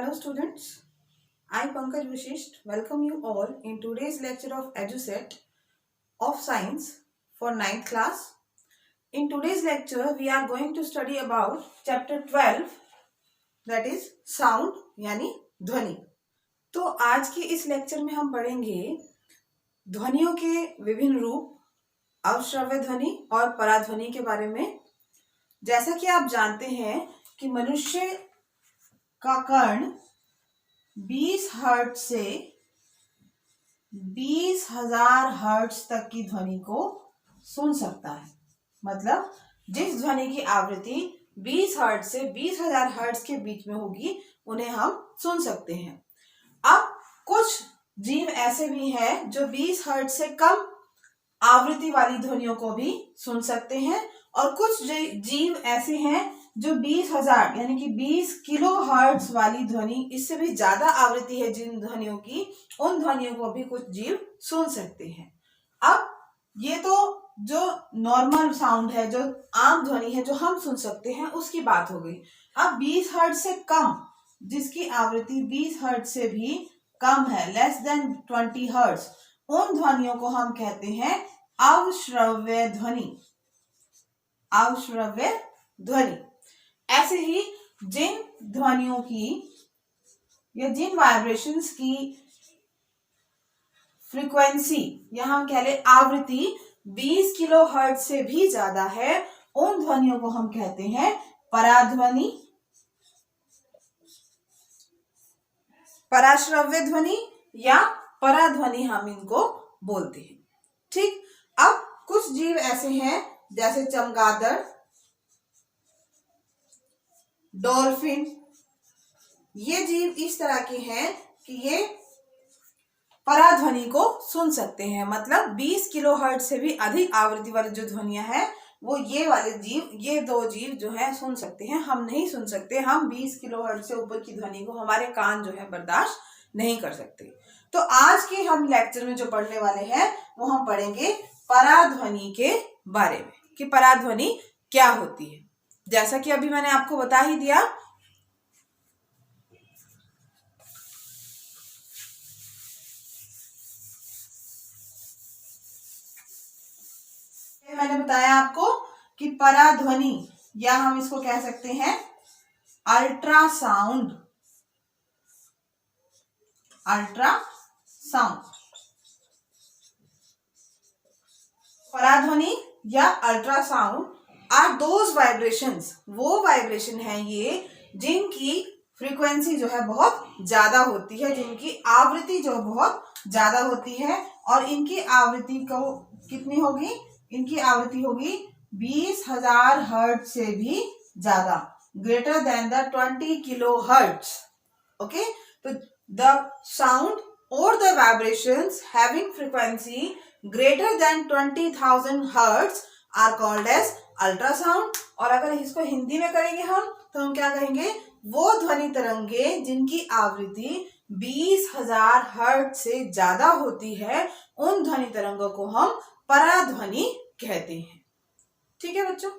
Hello students, I Pankaj Vishisht welcome you all in today's lecture of EduSet of Science for 9th class. In today's lecture we are going to study about chapter 12 that is sound यानी ध्वनि. तो आज के इस lecture में हम पढ़ेंगे ध्वनियों के विभिन्न रूप, अवश्रव्य ध्वनि और पराध्वनि के बारे में. जैसा कि आप जानते हैं कि मनुष्य का कर्ण 20 हर्ट्ज से 20,000 हर्ट्ज तक की ध्वनि को सुन सकता है. मतलब जिस ध्वनि की आवृत्ति 20 हर्ट्ज से 20,000 हर्ट्ज के बीच में होगी उन्हें हम सुन सकते हैं. अब कुछ जीव ऐसे भी हैं जो 20 हर्ट्ज से कम आवृत्ति वाली ध्वनियों को भी सुन सकते हैं और कुछ जीव ऐसे हैं जो 20,000 यानी कि 20 किलो हर्ट्ज वाली ध्वनि, इससे भी ज्यादा आवृत्ति है जिन ध्वनियों की, उन ध्वनियों को भी कुछ जीव सुन सकते हैं. अब ये तो जो नॉर्मल साउंड है, जो आम ध्वनि है जो हम सुन सकते हैं, उसकी बात हो गई. अब 20 हर्ट्ज से कम, जिसकी आवृत्ति 20 हर्ट्ज से भी कम है, लेस देन 20 हर्ट्ज, उन ध्वनियों को हम कहते हैं अवश्रव्य ध्वनि. अवश्रव्य ध्वनि. ऐसे ही जिन ध्वनियों की या जिन वाइब्रेशंस की फ्रीक्वेंसी या हम कह ले आवृत्ति 20 किलो हर्ट्ज से भी ज्यादा है, उन ध्वनियों को हम कहते हैं पराध्वनि, पराश्रव्य ध्वनि या पराध्वनि हम इनको बोलते हैं. ठीक. अब कुछ जीव ऐसे हैं जैसे चमगादड़, डॉल्फिन. ये जीव इस तरह के हैं कि ये पराध्वनि को सुन सकते हैं. मतलब 20 किलो हर्ट्ज से भी अधिक आवृत्ति वाली जो ध्वनियां हैं वो ये वाले जीव, ये दो जीव जो है सुन सकते हैं. हम नहीं सुन सकते. हम 20 किलो हर्ट्ज से ऊपर की ध्वनि को हमारे कान जो है बर्दाश्त नहीं कर सकते. तो आज के हम लेक्चर में जो पढ़ने वाले हैं वो हम पढ़ेंगे पराध्वनि के बारे में कि पराध्वनि क्या होती है. जैसा कि अभी मैंने आपको बता ही दिया, मैंने बताया आपको कि पराध्वनि या हम इसको कह सकते हैं अल्ट्रासाउंड. अल्ट्रासाउंड, पराध्वनि या अल्ट्रासाउंड आर दोज वाइब्रेशंस, वो वाइब्रेशन है ये जिनकी फ्रीक्वेंसी जो है बहुत ज्यादा होती है, जिनकी आवृत्ति जो बहुत ज्यादा होती है. और इनकी आवृत्ति को कितनी होगी? इनकी आवृत्ति होगी 20,000 हर्ट्ज से भी ज्यादा, greater than the 20 kilo hertz. Okay. तो द साउंड और the vibrations having frequency greater than 20,000 hertz are called as ultrasound. और अगर इसको हिंदी में करेंगे हम तो हम क्या कहेंगे? वो ध्वनि तरंगे जिनकी आवृत्ति 20,000 हर्ट्ज से ज्यादा होती है, उन ध्वनि तरंगों को हम पराध्वनि कहते हैं. ठीक है बच्चों.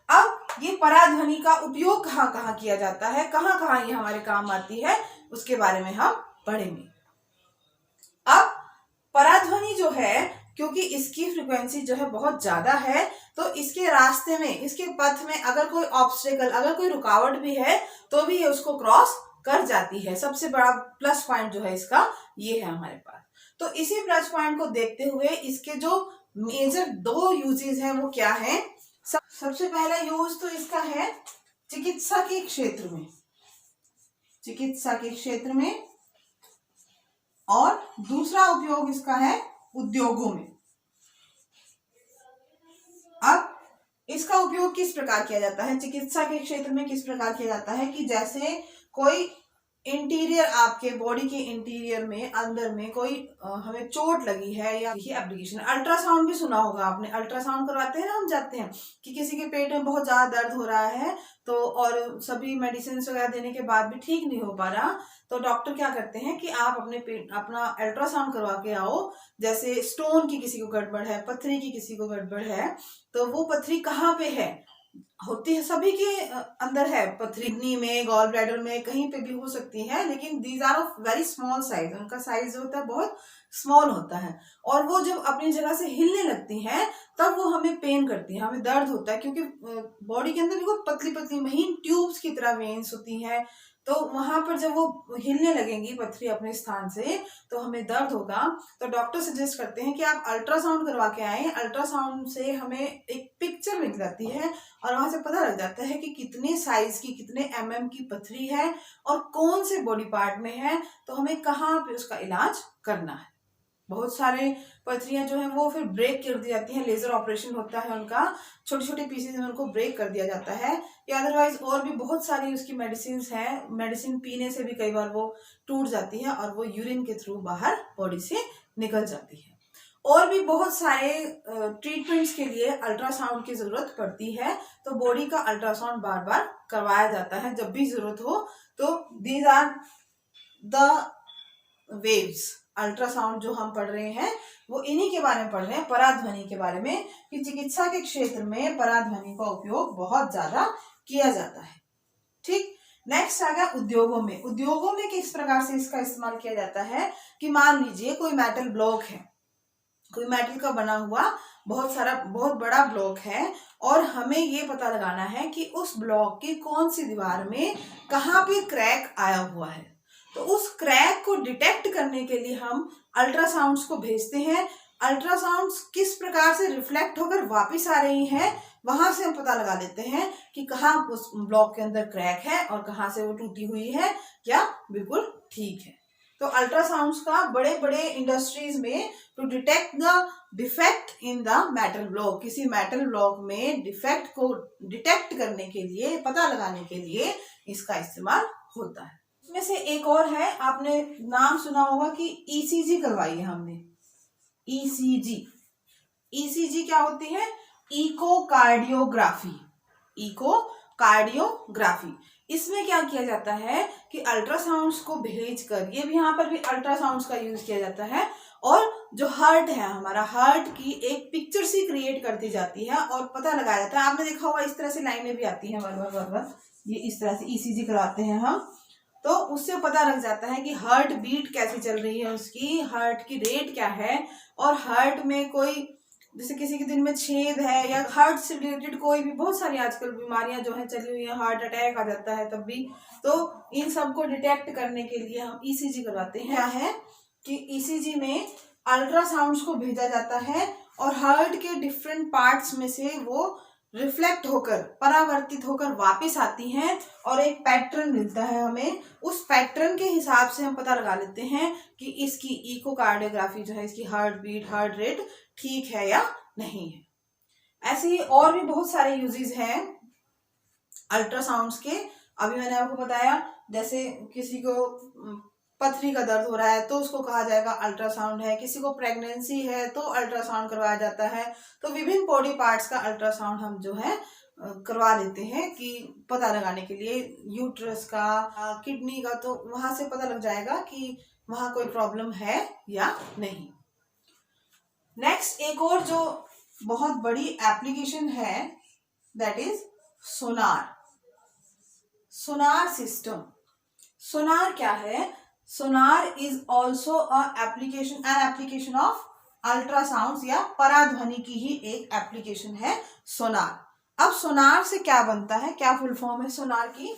अब ये पराध्वनि का उपयोग कहाँ कहाँ किया जाता है, कहाँ कहाँ ये हमारे काम आती है, उसके बारे में हम पढ़ेंगे. अब पराध्वनि जो है, क्योंकि इसकी फ्रीक्वेंसी जो है बहुत ज्यादा है, तो इसके रास्ते में, इसके पथ में अगर कोई ऑब्स्टेकल, अगर कोई रुकावट भी है तो भी ये उसको क्रॉस कर जाती है. सबसे बड़ा प्लस पॉइंट जो है इसका ये है हमारे पास. तो इसी प्लस पॉइंट को देखते हुए इसके जो मेजर दो यूजेस हैं वो क्या है? सबसे पहला यूज तो इसका है चिकित्सा के क्षेत्र में, चिकित्सा के क्षेत्र में, और दूसरा उपयोग इसका है उद्योगों में. अब इसका उपयोग किस प्रकार किया जाता है? चिकित्सा के क्षेत्र में किस प्रकार किया जाता है कि जैसे कोई इंटीरियर, आपके बॉडी के इंटीरियर में, अंदर में कोई हमें चोट लगी है या एप्लीकेशन. अल्ट्रासाउंड भी सुना होगा आपने. अल्ट्रासाउंड करवाते हैं ना हम, जाते हैं कि किसी के पेट में बहुत ज्यादा दर्द हो रहा है तो, और सभी मेडिसिन वगैरह देने के बाद भी ठीक नहीं हो पा रहा, तो डॉक्टर क्या करते हैं कि आप अपना अल्ट्रासाउंड करवा के आओ. जैसे स्टोन की किसी को गड़बड़ है, पथरी की किसी को गड़बड़ है, तो वो पथरी कहाँ पे है होती है, सभी के अंदर है पथरी, किडनी में, गॉल ब्लैडर में, कहीं पे भी हो सकती है, लेकिन these are of very small size, उनका साइज होता है बहुत स्मॉल होता है, और वो जब अपनी जगह से हिलने लगती हैं तब वो हमें पेन करती है, हमें दर्द होता है, क्योंकि बॉडी के अंदर देखो पतली पतली महीन ट्यूब्स की तरह वेन्स होती हैं, तो वहां पर जब वो हिलने लगेंगी पथरी अपने स्थान से तो हमें दर्द होगा। तो डॉक्टर सजेस्ट करते हैं कि आप अल्ट्रासाउंड करवा के आए, अल्ट्रासाउंड से हमें एक पिक्चर मिल जाती है और वहां से पता लग जाता है कि कितने साइज की, कितने mm की पथरी है और कौन से बॉडी पार्ट में है, तो हमें कहाँ पे उसका इलाज करना है। बहुत सारे पथरियां जो है वो फिर ब्रेक कर दी जाती हैं, लेजर ऑपरेशन होता है उनका, छोटे छोटे पीसेज में उनको ब्रेक कर दिया जाता है, या अदरवाइज और भी बहुत सारी उसकी मेडिसिन है, मेडिसिन पीने से भी कई बार वो टूट जाती है और वो यूरिन के थ्रू बाहर बॉडी से निकल जाती है। और भी बहुत सारे ट्रीटमेंट्स के लिए अल्ट्रासाउंड की जरूरत पड़ती है, तो बॉडी का अल्ट्रासाउंड बार बार करवाया जाता है जब भी जरूरत हो। तो these are the waves, ultrasound जो हम पढ़ रहे हैं वो इन्हीं के बारे में पढ़ रहे हैं, पराध्वनि के बारे में, कि चिकित्सा के क्षेत्र में पराध्वनि का उपयोग बहुत ज्यादा किया जाता है। ठीक, नेक्स्ट आ गया उद्योगों में। उद्योगों में किस प्रकार से इसका इस्तेमाल किया जाता है कि मान लीजिए कोई मेटल ब्लॉक है, कोई मेटल का बना हुआ बहुत बड़ा ब्लॉक है, और हमें ये पता लगाना है कि उस ब्लॉक की कौन सी दीवार में कहाँ पे क्रैक आया हुआ है, तो उस क्रैक को डिटेक्ट करने के लिए हम अल्ट्रासाउंड्स को भेजते हैं। अल्ट्रासाउंड्स किस प्रकार से रिफ्लेक्ट होकर वापस आ रही हैं, वहां से हम पता लगा लेते हैं कि कहाँ उस ब्लॉक के अंदर क्रैक है और कहाँ से वो टूटी हुई है या बिल्कुल ठीक है। तो अल्ट्रासाउंड्स का बड़े बड़े इंडस्ट्रीज में to detect the defect in the metal block, किसी मेटल ब्लॉक में डिफेक्ट को डिटेक्ट करने के लिए, पता लगाने के लिए इसका इस्तेमाल होता है। इसमें से एक और है, आपने नाम सुना होगा कि ईसीजी करवाई है हमने। ईसीजी, ईसीजी क्या होती है? Echocardiography, echocardiography. इसमें क्या किया जाता है कि अल्ट्रासाउंड्स को भेजकर, ये भी यहाँ पर भी अल्ट्रासाउंड्स का यूज किया जाता है, और जो हार्ट है हमारा, हार्ट की एक पिक्चर सी क्रिएट कर दी जाती है और पता लगाया जाता है। आपने देखा होगा इस तरह से लाइनें भी आती हैं वर, ये इस तरह से ईसीजी करवाते हैं हम, तो उससे पता लग जाता है कि हार्ट बीट कैसी चल रही है, उसकी हार्ट की रेट क्या है, और हार्ट में कोई, जैसे किसी के दिल में छेद है या हार्ट से रिलेटेड कोई भी, बहुत सारी आजकल बीमारियां जो है चली हुई है, हार्ट अटैक आ जाता है तब भी, तो इन सब को डिटेक्ट करने के लिए हम ईसीजी करवाते हैं। क्या है कि ईसीजी में अल्ट्रासाउंड्स को भेजा जाता है और हार्ट के डिफरेंट पार्ट्स में से वो रिफ्लेक्ट होकर, परावर्तित होकर वापस आती हैं और एक पैटर्न मिलता है हमें। उस पैटर्न के हिसाब से हम पता लगा लेते हैं कि इसकी इकोकार्डियोग्राफी जो है, इसकी हार्ट बीट, हार्ट रेट ठीक है या नहीं है। ऐसे ही और भी बहुत सारे यूजेस हैं अल्ट्रासाउंड्स के। अभी मैंने आपको बताया, जैसे किसी को पथरी का दर्द हो रहा है तो उसको कहा जाएगा अल्ट्रासाउंड है, किसी को प्रेगनेंसी है तो अल्ट्रासाउंड करवाया जाता है। तो विभिन्न बॉडी पार्ट्स का अल्ट्रासाउंड हम जो है करवा लेते हैं कि पता लगाने के लिए, यूट्रस का, किडनी का, तो वहां से पता लग जाएगा कि वहां कोई प्रॉब्लम है या नहीं। नेक्स्ट एक और जो बहुत बड़ी एप्लीकेशन है, that is sonar, sonar system. Sonar क्या है? Sonar is also an application of ultrasound, या पराध्वनि की ही एक एप्लीकेशन है सोनार। अब सोनार से क्या बनता है, क्या फुल फॉर्म है सोनार की?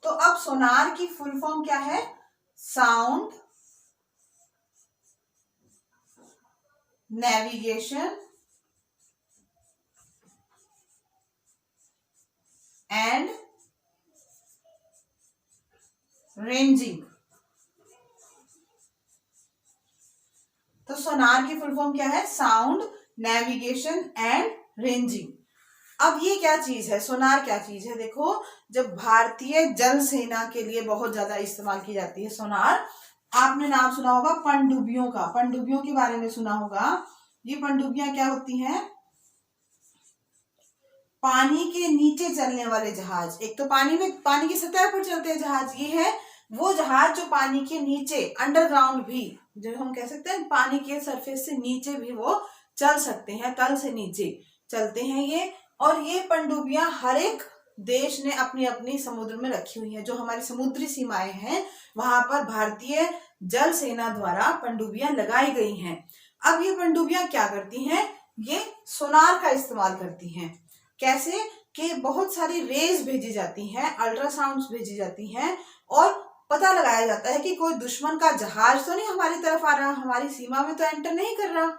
तो अब सोनार की फुल फॉर्म क्या है? Sound navigation and ranging. तो सोनार की फुल फॉर्म क्या है? Sound navigation and ranging. अब ये क्या चीज है, सोनार क्या चीज है? देखो, जब भारतीय जल सेना के लिए बहुत ज्यादा इस्तेमाल की जाती है सोनार। आपने नाम सुना होगा पनडुब्बियों का, पनडुब्बियों के बारे में सुना होगा। ये पनडुब्बियां क्या होती हैं? पानी के नीचे चलने वाले जहाज। एक तो पानी में, पानी की सतह पर चलते हैं जहाज, ये है वो जहाज जो पानी के नीचे अंडरग्राउंड भी, जो हम कह सकते हैं पानी के सरफेस से नीचे भी वो चल सकते हैं, तल से नीचे चलते हैं ये। और ये पनडुब्बियां हर एक देश ने अपनी अपनी समुद्र में रखी हुई है। जो हमारी समुद्री सीमाएं हैं वहां पर भारतीय जल सेना द्वारा पनडुब्बियां लगाई गई हैं। अब ये पनडुब्बियां क्या करती हैं, ये सोनार का इस्तेमाल करती हैं। कैसे कि बहुत सारी रेज भेजी जाती हैं, अल्ट्रासाउंड्स भेजी जाती हैं और पता लगाया जाता है कि कोई दुश्मन का जहाज तो नहीं हमारी तरफ आ रहा, हमारी सीमा में तो एंटर नहीं कर रहा।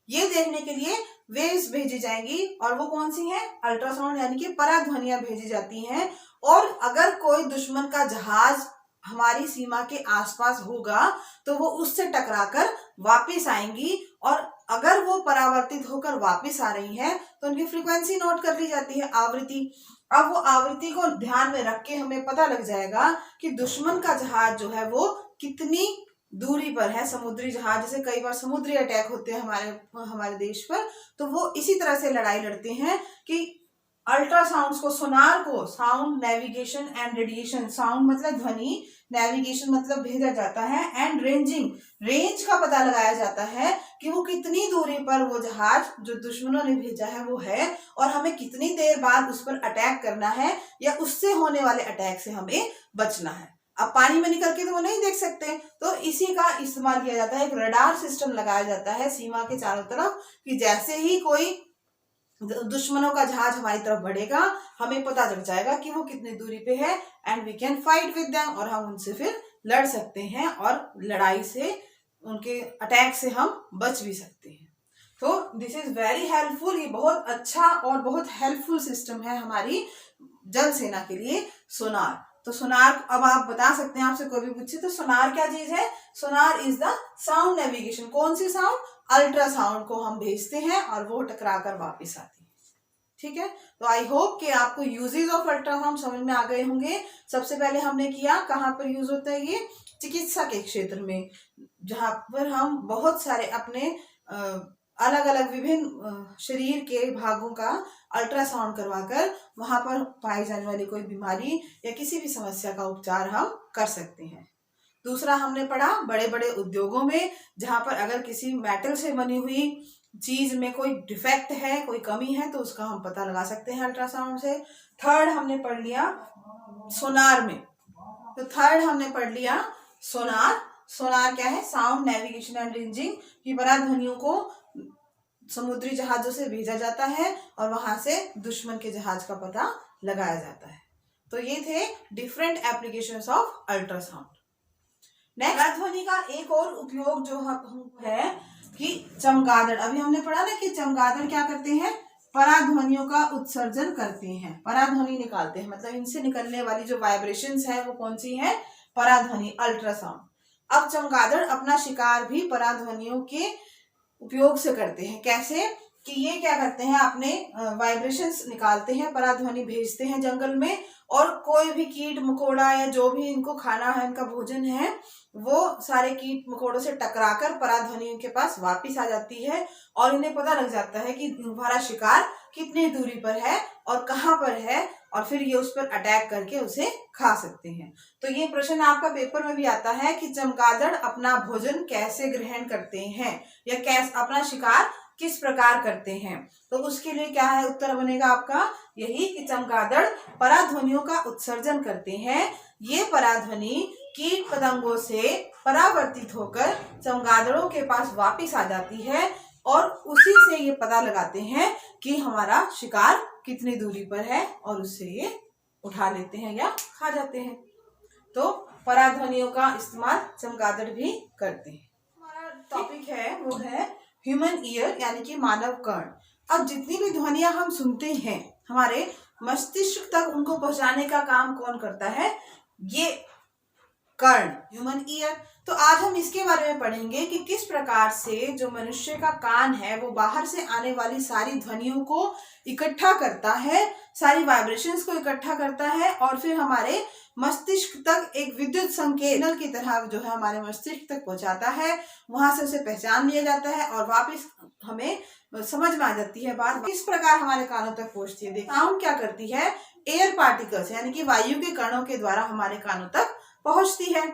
ये देखने के लिए वेव्स भेजी जाएंगी और वो कौन सी हैं, अल्ट्रासाउंड यानी कि पराध्वनियां भेजी जाती हैं। और अगर कोई दुश्मन का जहाज हमारी सीमा के आसपास होगा तो वो उससे टकराकर वापस आएंगी, और अगर वो परावर्तित होकर वापस आ रही है तो उनकी फ्रीक्वेंसी नोट कर ली जाती है, आवृत्ति। अब वो आवृत्ति को ध्यान में रख के हमें पता लग जाएगा कि दुश्मन का जहाज जो है वो कितनी दूरी पर है। समुद्री जहाज, जैसे कई बार समुद्री अटैक होते हैं हमारे देश पर, तो वो इसी तरह से लड़ाई लड़ते हैं कि अल्ट्रासाउंड्स को, सोनार को, sound navigation and radiation, sound मतलब ध्वनि, नेविगेशन मतलब भेजा जाता है, एंड रेंजिंग, रेंज का पता लगाया जाता है कि वो कितनी दूरी पर वो जहाज जो दुश्मनों ने भेजा है वो है, और हमें कितनी देर बाद उस पर अटैक करना है या उससे होने वाले अटैक से हमें बचना है। अब पानी में निकल के तो वो नहीं देख सकते, तो इसी का इस्तेमाल किया जाता है। एक रडार सिस्टम लगाया जाता है सीमा के चारों तरफ कि जैसे ही कोई दुश्मनों का जहाज हमारी तरफ बढ़ेगा हमें पता चल जाएगा कि वो कितनी दूरी पे है, and we can fight with them, और हम उनसे फिर लड़ सकते हैं और लड़ाई से, उनके अटैक से हम बच भी सकते हैं। तो दिस इज वेरी हेल्पफुल, ये बहुत अच्छा और बहुत हेल्पफुल सिस्टम है हमारी जल सेना के लिए सोनार। तो सोनार, अब आप बता सकते हैं, आपसे कोई भी पूछे तो सोनार क्या चीज है, sonar is the sound navigation. कौन सी साउंड, अल्ट्रासाउंड को हम भेजते हैं और वो टकरा कर वापिस आती है। ठीक है, तो आई होप कि आपको यूजेज ऑफ अल्ट्रासाउंड समझ में आ गए होंगे। सबसे पहले हमने किया कहाँ पर यूज होता है ये, चिकित्सा के क्षेत्र में, जहां पर हम बहुत सारे अपने अलग अलग विभिन्न शरीर के भागों का अल्ट्रासाउंड करवाकर वहां पर पाई जाने वाली कोई बीमारी या किसी भी समस्या का उपचार हम कर सकते हैं। दूसरा हमने पढ़ा बड़े बड़े उद्योगों में, जहां पर अगर किसी मेटल से बनी हुई चीज में कोई डिफेक्ट है, कोई कमी है, तो उसका हम पता लगा सकते हैं अल्ट्रासाउंड से। थर्ड हमने पढ़ लिया सोनार में, तो थर्ड हमने पढ़ लिया सोनार। सोनार क्या है, साउंड नेविगेशन एंड रेंजिंग, की पराध्वनियों को समुद्री जहाजों से भेजा जाता है और वहां से दुश्मन के जहाज का पता लगाया जाता है। तो ये थे different applications of ultrasound. Next, ध्वनि का एक और उपयोग जो है कि चमगादड़, अभी हमने पढ़ा ना कि चमगादड़ क्या करते हैं, पराध्वनियों का उत्सर्जन करते हैं, पराध्वनि निकालते हैं, मतलब इनसे निकलने वाली जो वाइब्रेशंस है वो कौन सी है, पराध्वनि, अल्ट्रासाउंड। अब चमगादड़ अपना शिकार भी पराध्वनियों के उपयोग से करते हैं। कैसे कि ये क्या करते हैं, अपने वाइब्रेशंस निकालते हैं, पराध्वनि भेजते हैं जंगल में, और कोई भी कीट मकोड़ा या जो भी इनको खाना है, इनका भोजन है, वो सारे कीट मकोड़ों से टकराकर पराध्वनि के पास वापस आ जाती है, और इन्हें पता लग जाता है कि हमारा शिकार कितनी दूरी पर है और कहाँ पर है, और फिर ये उस पर अटैक करके उसे खा सकते हैं। तो ये प्रश्न आपका पेपर में भी आता है कि चमगादड़ अपना भोजन कैसे ग्रहण करते हैं या कैसे अपना शिकार किस प्रकार करते हैं। तो उसके लिए क्या है, उत्तर बनेगा आपका यही कि चमगादड़ पराध्वनियों का उत्सर्जन करते हैं। ये पराध्वनि कीट पतंगों से परावर्तित होकर चमगादड़ों के पास वापस आ जाती है, और उसी से ये पता लगाते हैं कि हमारा शिकार कितनी दूरी पर है, और उससे ये उठा लेते हैं या खा जाते हैं। तो पराध्वनियों का इस्तेमाल चमगादड़ भी करते हैं। हमारा टॉपिक है वो है ह्यूमन ईयर, यानी कि मानव कर्ण। अब जितनी भी ध्वनियां हम सुनते हैं हमारे मस्तिष्क तक उनको पहुंचाने का काम कौन करता है, ये कर्ण, ह्यूमन ईयर। तो आज हम इसके बारे में पढ़ेंगे कि किस प्रकार से जो मनुष्य का कान है वो बाहर से आने वाली सारी ध्वनियों को इकट्ठा करता है, सारी वाइब्रेशंस को इकट्ठा करता है, और फिर हमारे मस्तिष्क तक एक विद्युत संकेतन की तरह जो है हमारे मस्तिष्क तक पहुंचाता है। वहां से उसे पहचान लिया जाता है और वापस हमें समझ में आ जाती है बात किस प्रकार हमारे कानों तक पहुंचती है। साउंड क्या करती है, एयर पार्टिकल्स यानी कि वायु के कणों के द्वारा हमारे कानों तक पहुंचती है।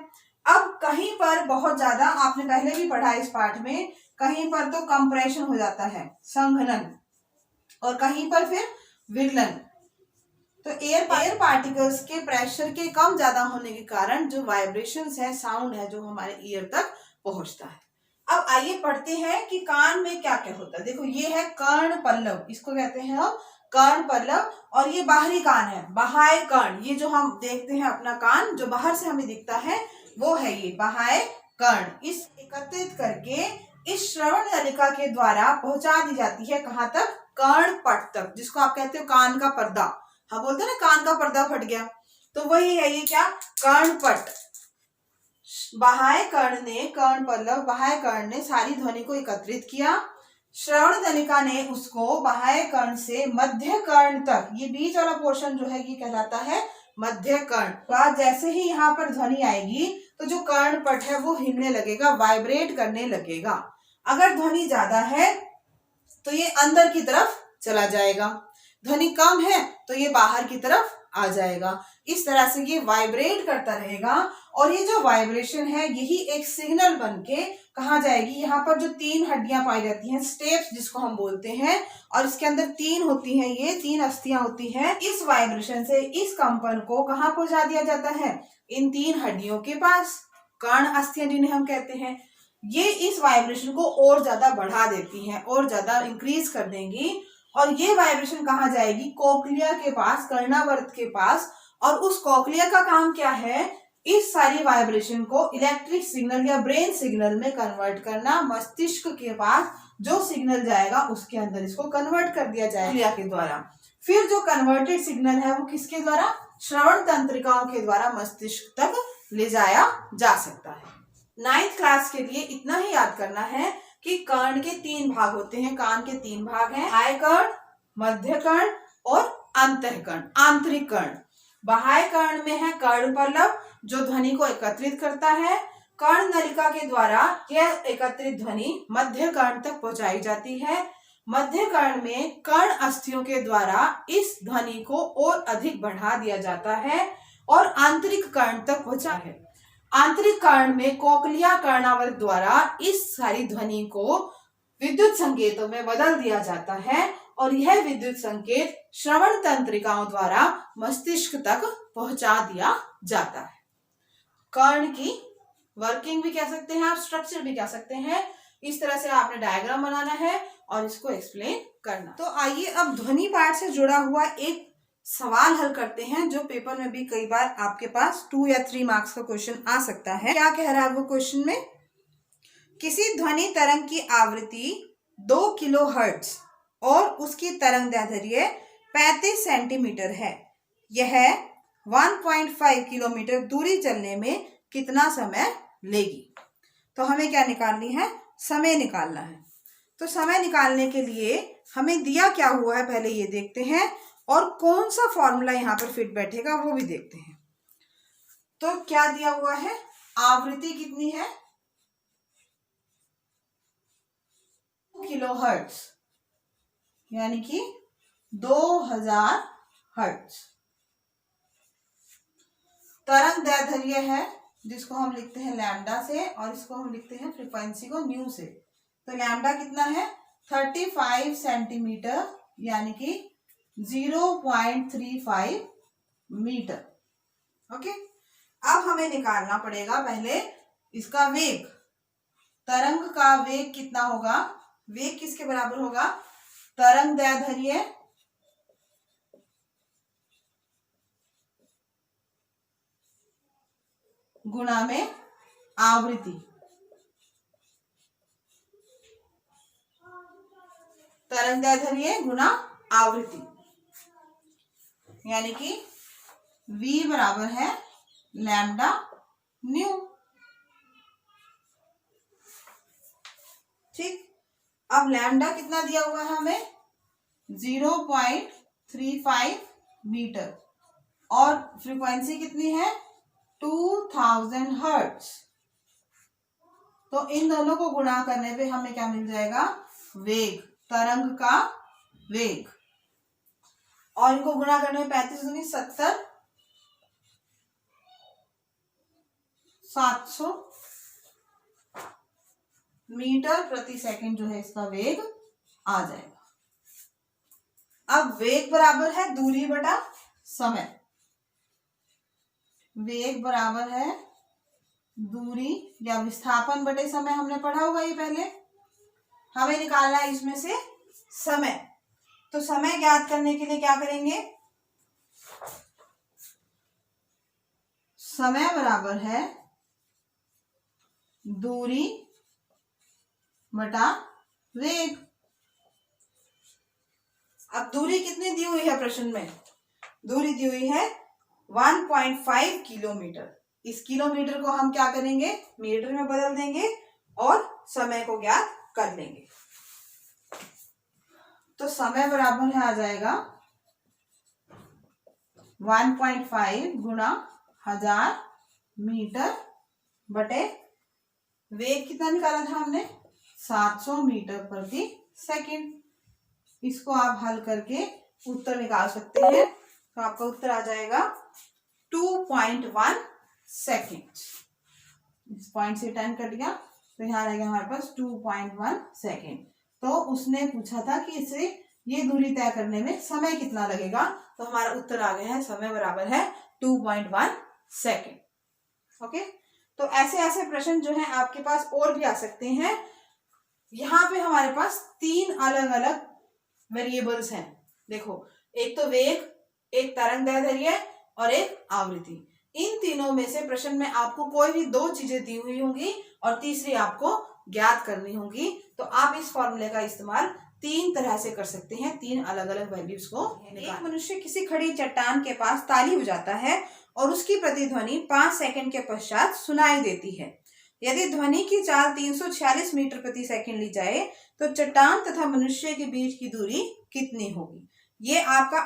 अब कहीं पर बहुत ज्यादा, आपने पहले भी पढ़ा इस पाठ में, कहीं पर तो कंप्रेशन हो जाता है, संघनन, और कहीं पर फिर विगलन। तो एयर पार्टिकल्स के प्रेशर के कम ज्यादा होने के कारण जो वाइब्रेशंस है, साउंड है, जो हमारे ईयर तक पहुंचता है। अब आइए पढ़ते हैं कि कान में क्या क्या होता है। देखो ये है कर्ण पल्लव, इसको कहते हैं हम कर्ण पल्लव, और ये बाहरी कान है, बाह्य कर्ण। ये जो हम देखते हैं अपना कान जो बाहर से हमें दिखता है वो है ये बाह्य कर्ण। इस एकत्रित करके इस श्रवण नलिका के द्वारा पहुंचा दी जाती है कहाँ तक? कर्ण पट तक, जिसको आप कहते हो कान का पर्दा। हम बोलते हैं ना कान का पर्दा फट गया, तो वही है ये क्या? कर्णपट। बाह्य कर्ण ने, कर्ण पल्लव बाह्य कर्ण ने सारी ध्वनि को एकत्रित किया। श्रवण नलिका ने उसको बाह्य कर्ण से मध्य कर्ण तक, ये बीच वाला पोर्शन जो है ये कहलाता है मध्य कर्ण। तो जैसे ही यहाँ पर ध्वनि आएगी तो जो कर्णपट है वो हिलने लगेगा, वाइब्रेट करने लगेगा। अगर ध्वनि ज्यादा है तो ये अंदर की तरफ चला जाएगा, ध्वनि कम है तो ये बाहर की तरफ आ जाएगा। इस तरह से ये वाइब्रेट करता रहेगा, और ये जो वाइब्रेशन है यही एक सिग्नल बनके कहाँ जाएगी? यहाँ पर जो 3 हड्डियां पाई जाती हैं, स्टेप्स जिसको हम बोलते हैं, और इसके अंदर 3 होती हैं, ये 3 अस्थियां होती हैं। इस वाइब्रेशन से इस कंपन को कहाँ पहुंचा दिया जाता है? इन 3 हड्डियों के पास, कर्ण अस्थियां जिन्हें हम कहते हैं। ये इस वाइब्रेशन को और ज्यादा बढ़ा देती हैं, और ज्यादा इंक्रीज कर देंगी, और ये वाइब्रेशन कहाँ जाएगी? कोक्लिया के पास, कर्णावर्त के पास। और उस कोक्लिया का काम क्या है? इस सारी वाइब्रेशन को इलेक्ट्रिक सिग्नल या ब्रेन सिग्नल में कन्वर्ट करना। मस्तिष्क के पास जो सिग्नल जाएगा उसके अंदर इसको कन्वर्ट कर दिया जाएगा कोक्लिया के द्वारा। फिर जो कन्वर्टेड सिग्नल है वो किसके द्वारा? श्रवण तंत्रिकाओं के द्वारा मस्तिष्क तक ले जाया जा सकता है। 9th क्लास के लिए इतना ही याद करना है कि कर्ण के 3 भाग होते हैं। कान के 3 भाग हैं, बाह्य कर्ण, मध्य कर्ण और अंतःकर्ण, आंतरिक कर्ण। बाह्य कर्ण में है कर्ण पल्लव जो ध्वनि को एकत्रित करता है। कर्ण नलिका के द्वारा यह एकत्रित ध्वनि मध्य कर्ण तक पहुंचाई जाती है। मध्य कर्ण में कर्ण अस्थियों के द्वारा इस ध्वनि को और अधिक बढ़ा दिया जाता है और आंतरिक कर्ण तक पहुंचा है। आंतरिक कर्ण में कोक्लिया कर्णावर्त द्वारा इस सारी ध्वनि को विद्युत संकेतों में बदल दिया जाता है, और यह विद्युत संकेत श्रवण तंत्रिकाओं द्वारा मस्तिष्क तक पहुंचा दिया जाता है। कर्ण की वर्किंग भी कह सकते हैं आप, स्ट्रक्चर भी कह सकते हैं। इस तरह से आपने डायग्राम बनाना है और इसको एक्सप्लेन करना। तो आइए अब ध्वनि पाठ से जुड़ा हुआ एक सवाल हल करते हैं, जो पेपर में भी कई बार आपके पास 2 या 3 मार्क्स का क्वेश्चन आ सकता है। क्या कह रहा है वो क्वेश्चन में? किसी ध्वनि तरंग की आवृत्ति 2 किलोहर्ट्ज और उसकी तरंग दैर्ध्य 35 सेंटीमीटर है। यह 1.5 किलोमीटर दूरी चलने में कितना समय लेगी? तो हमें क्या निकालनी है? समय निकालना है। तो समय निकालने के लिए हमें दिया क्या हुआ है पहले ये देखते हैं, और कौन सा फॉर्मूला यहाँ पर फिट बैठेगा वो भी देखते हैं। तो क्या दिया हुआ है? आवृत्ति कितनी है? किलोहर्ट्ज, यानी कि 2000 हर्ट्ज। तरंग दैर्ध्य है जिसको हम लिखते हैं लैम्डा से, और इसको हम लिखते हैं फ्रीक्वेंसी को न्यू से। तो लैम्डा कितना है? 35 सेंटीमीटर, यानी कि 0.35 मीटर। ओके, अब हमें निकालना पड़ेगा पहले इसका वेग। तरंग का वेग कितना होगा? वेग किसके बराबर होगा? तरंग दैर्ध्य गुणा में आवृत्ति। तरंग दैर्ध्य गुणा आवृत्ति, यानी कि v बराबर है लैम्डा न्यू। ठीक, अब लैम्डा कितना दिया हुआ है हमें? 0.35 मीटर, और फ्रीक्वेंसी कितनी है? 2000 हर्ट्ज। तो इन दोनों को गुणा करने पे हमें क्या मिल जाएगा? वेग, तरंग का वेग। और इनको गुणा करने में 35 दूनी 70, 700 मीटर प्रति सेकंड जो है इसका वेग आ जाएगा। अब वेग बराबर है दूरी बटा समय। वेग बराबर है दूरी या विस्थापन बटे समय, हमने पढ़ा होगा ये पहले। हमें निकालना है इसमें से समय। तो समय ज्ञात करने के लिए क्या करेंगे, समय बराबर है दूरी बटा वेग। अब दूरी कितनी दी हुई है प्रश्न में, दूरी दी हुई है 1.5 किलोमीटर। इस किलोमीटर को हम क्या करेंगे, मीटर में बदल देंगे और समय को ज्ञात कर लेंगे। तो समय बराबर है आ जाएगा 1.5 गुणा 1000 मीटर बटे वेग कितना निकाला था हमने, 700 मीटर प्रति सेकंड। इसको आप हल करके उत्तर निकाल सकते हैं। तो आपका उत्तर आ जाएगा 2.1 सेकेंड। इस पॉइंट से 10 कट गया तो यहाँ रहेगा हमारे पास 2.1 सेकेंड। तो उसने पूछा था कि इसे ये दूरी तय करने में समय कितना लगेगा, तो हमारा उत्तर आ गया है समय बराबर है 2.1 सेकेंड। ओके, तो ऐसे ऐसे प्रश्न जो है आपके पास और भी आ सकते हैं। यहाँ पे हमारे पास 3 अलग अलग वेरिएबल्स हैं। देखो, एक तो वेग, एक तरंग दैर्ध्य और एक आवृत्ति। इन तीनों में से प्रश्न में आपको कोई भी 2 चीजें दी हुई होंगी और तीसरी आपको ज्ञात करनी होगी। तो आप इस फॉर्मूले का इस्तेमाल 3 तरह से कर सकते हैं, 3 अलग अलग वैल्यूज को। एक मनुष्य किसी खड़ी चट्टान के पास ताली बजाता है और उसकी प्रतिध्वनि 5 सेकंड के पश्चात सुनाई देती है। यदि ध्वनि की चाल 346 मीटर प्रति सेकंड ली जाए तो चट्टान तथा मनुष्य के बीच की दूरी कितनी होगी। ये आपका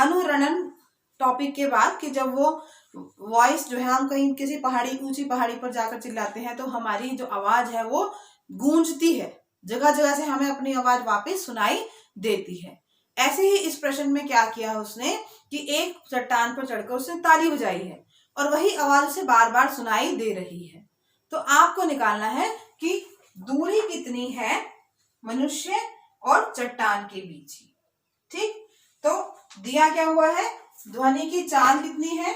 अनुरणन टॉपिक के बाद कि जब वो वॉइस जो है, हम कहीं किसी पहाड़ी, ऊंची पहाड़ी पर जाकर चिल्लाते हैं तो हमारी जो आवाज है वो गूंजती है, जगह जगह से हमें अपनी आवाज वापस सुनाई देती है। ऐसे ही इस प्रश्न में क्या किया उसने कि एक चट्टान पर चढ़कर उसने ताली बजाई है और वही आवाज उसे बार बार सुनाई दे रही है। तो आपको निकालना है कि दूरी कितनी है मनुष्य और चट्टान के बीच की। ठीक, तो दिया क्या हुआ है, ध्वनि की चाल कितनी है,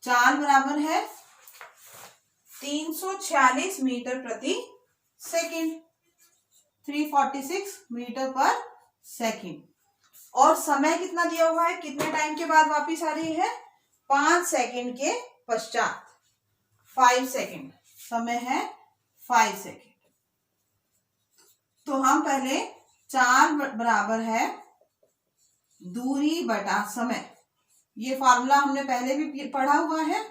चाल बराबर है 346 मीटर प्रति सेकंड, 346 मीटर पर सेकंड। और समय कितना दिया हुआ है, कितने टाइम के बाद वापिस आ रही है, 5 सेकंड के पश्चात, 5 सेकंड। समय है 5 सेकंड। तो हम पहले चाल बराबर है दूरी बटा समय, ये फार्मूला हमने पहले भी पढ़ा हुआ है।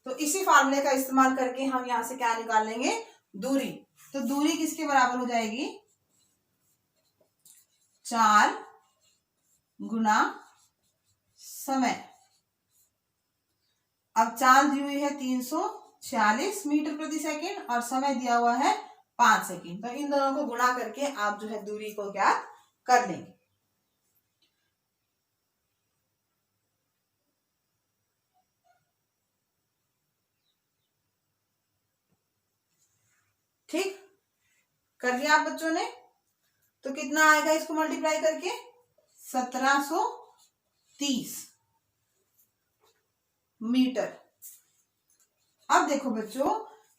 तो इसी फार्मूले का इस्तेमाल करके हम यहां से क्या निकाल लेंगे, दूरी। तो दूरी किसके बराबर हो जाएगी, चाल गुना समय। अब चाल दी हुई है 346 मीटर प्रति सेकंड और समय दिया हुआ है 5 सेकंड। तो इन दोनों को गुणा करके आप जो है दूरी को ज्ञात कर लेंगे। ठीक, कर लिया आप बच्चों ने। तो कितना आएगा इसको मल्टीप्लाई करके, 1730 मीटर। अब देखो बच्चों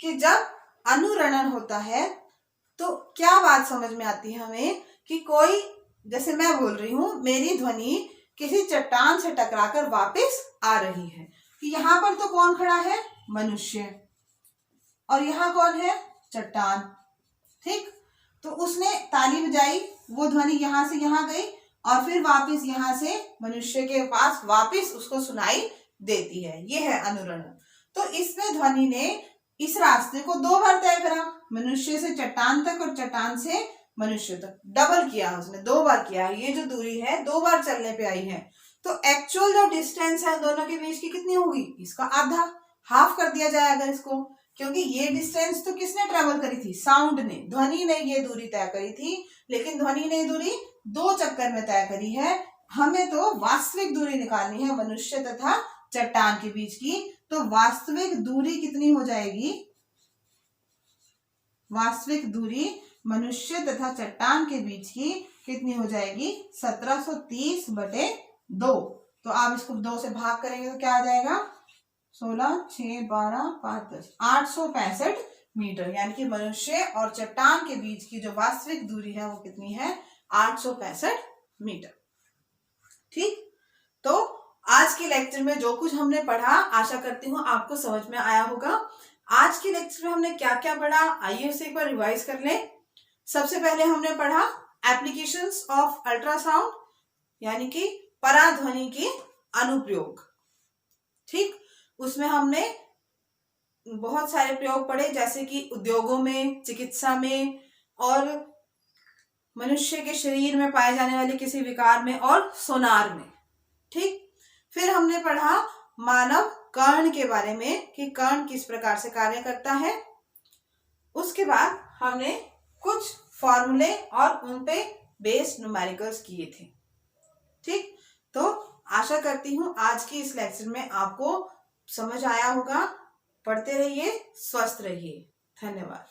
कि जब अनुरणन होता है तो क्या बात समझ में आती है हमें कि कोई, जैसे मैं बोल रही हूं, मेरी ध्वनि किसी चट्टान से टकराकर वापस आ रही है कि यहां पर तो कौन खड़ा है, मनुष्य, और यहां कौन है, चट्टान। ठीक, तो उसने ताली बजाई, वो ध्वनि यहां से यहां गई और फिर वापस यहां से मनुष्य के पास वापस उसको सुनाई देती है। ये है अनुरणन। तो इसमें ध्वनि ने इस रास्ते को 2 बार तय करा, मनुष्य से चट्टान तक और चट्टान से मनुष्य तक, डबल किया उसने, 2 बार किया। ये जो दूरी है 2 बार चलने पे आई है। तो एक्चुअल जो डिस्टेंस है दोनों के बीच की कितनी होगी, इसका आधा, हाफ कर दिया जाए अगर इसको, क्योंकि ये डिस्टेंस तो किसने ट्रेवल करी थी, साउंड ने, ध्वनि ने ये दूरी तय करी थी, लेकिन ध्वनि ने दूरी 2 चक्कर में तय करी है। हमें तो वास्तविक दूरी निकालनी है मनुष्य तथा चट्टान के बीच की। तो वास्तविक दूरी कितनी हो जाएगी? वास्तविक दूरी मनुष्य तथा चट्टान के बीच की कितनी हो जाएगी? 1730/2। तो आप इसको 2 से भाग करेंगे तो क्या आ जाएगा? 16, 6, 12, 5, 10, 865 मीटर। यानी कि मनुष्य और चट्टान के बीच की जो वास्तविक दूरी है वो कितनी है? 865 मीटर। ठीक, तो आज के लेक्चर में जो कुछ हमने पढ़ा आशा करती हूँ आपको समझ में आया होगा। आज के लेक्चर में हमने क्या क्या पढ़ा, आइए उसे एक बार रिवाइज कर लें। सबसे पहले हमने पढ़ा एप्लीकेशंस ऑफ अल्ट्रासाउंड, यानी कि पराध्वनि के अनुप्रयोग। ठीक, उसमें हमने बहुत सारे प्रयोग पढ़े, जैसे कि उद्योगों में, चिकित्सा में, और मनुष्य के शरीर में पाए जाने वाले किसी विकार में, और सोनार में। ठीक, फिर हमने पढ़ा मानव कर्ण के बारे में कि कर्ण किस प्रकार से कार्य करता है। उसके बाद हमने कुछ फॉर्मूले और उन पे बेस्ड न्यूमेरिकल्स किए थे। ठीक, तो आशा करती हूँ आज की इस लेक्चर में आपको समझ आया होगा। पढ़ते रहिए, स्वस्थ रहिए। धन्यवाद।